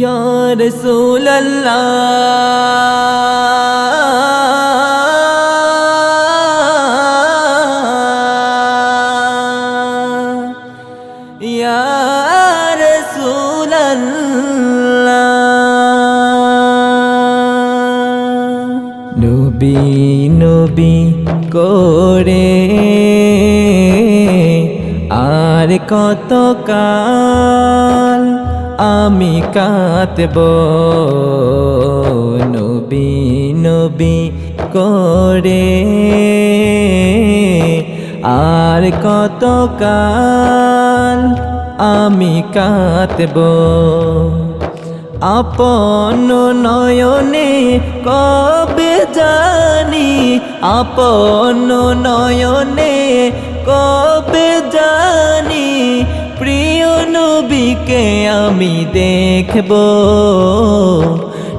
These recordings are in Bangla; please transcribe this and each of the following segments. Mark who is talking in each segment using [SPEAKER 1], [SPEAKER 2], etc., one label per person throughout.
[SPEAKER 1] ইয়া রাসূলুল্লাহ ইয়া রাসূলুল্লাহ নবী নবী করে আর কত কাল আমি কাঁদব নবী নবী করে আর কত কাল আমি কাঁদব আপন নয়নে কবে জানি আপন নয়নে কবে জানি প্রিয় নবীকে আমি দেখব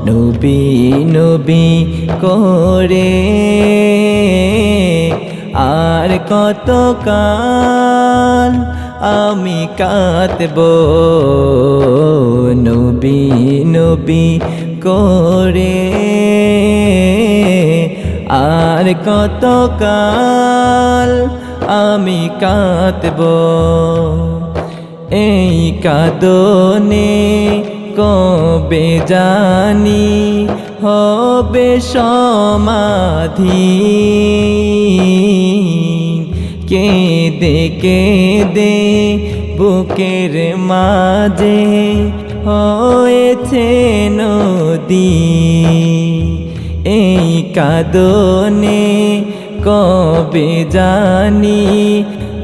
[SPEAKER 1] নবী নবী করে আর কত কাল আমি কাঁদব নবী নবী করে আর কত কাল আমি কাঁদব এই কাঁদনে কবে জানি হবে সমাধি কেঁদে কেঁদে বুকের মাঝে হয়েছে নদী এই কাঁদনে কবে জানি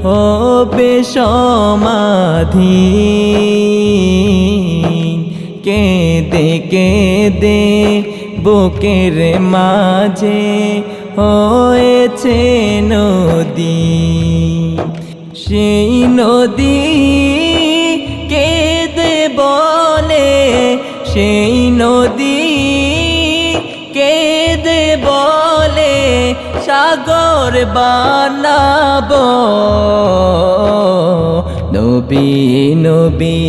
[SPEAKER 1] হবে সমাধি কেঁদে কেঁদে বুকের মাঝে হয়েছে নদী সেই নদী কেঁদে বলে সেই নদী কেঁদে বলে সাগর বানাবো নবী নবী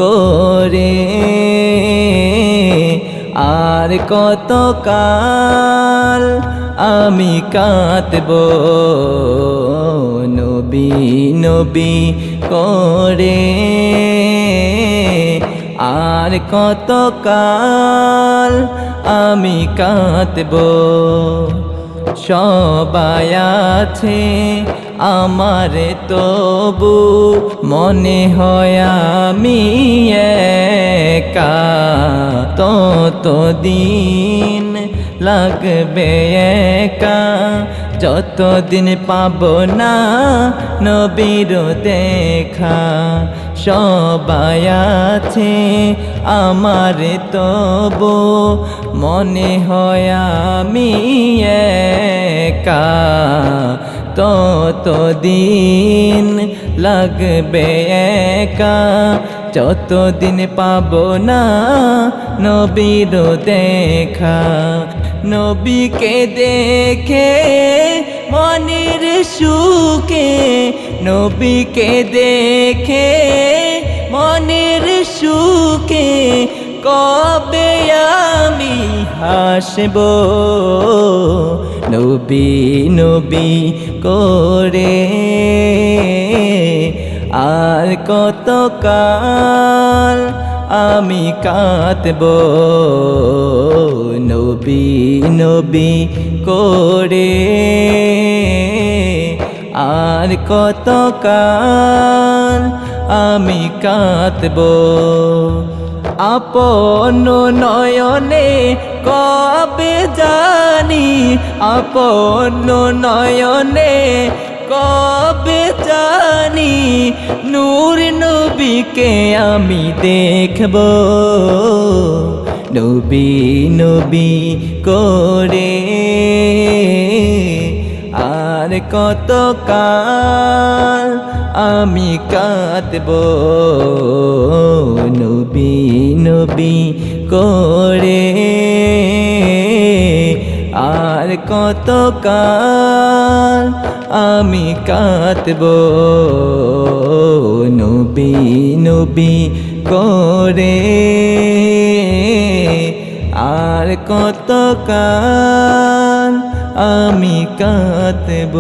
[SPEAKER 1] করে আর কত কাল আমি কাঁদব নবী নবী করে আর কত কাল আমি কাঁদব সবাই আছে আমার তবু মনে হয় আমি একা ততদিন লাগবে একা যতদিন পাব না নবীর দেখা সবাই আছে আমার তবু মনে হয় আমি একা ততদিন লাগবে একা যতদিন পাব না নবীর দেখা নবীকে দেখে মনের সুখে নবীকে দেখে মনের সুখে কবে আমি হাসব নবী নবী করে আর কত কাল আমি কাঁদব নবী নবী করে আর কত কাল আমি কাঁদব আপন নয়নে কবে জানি আপন নয়নে কবে জানি নূর নবীকে আমি দেখব নবী নবী করে আর কত কাল আমি কাঁদব নবী নবী করে আর কত কাল আমি কাঁদব নবী নবী করে। আর কত কাল আমি কাঁদব।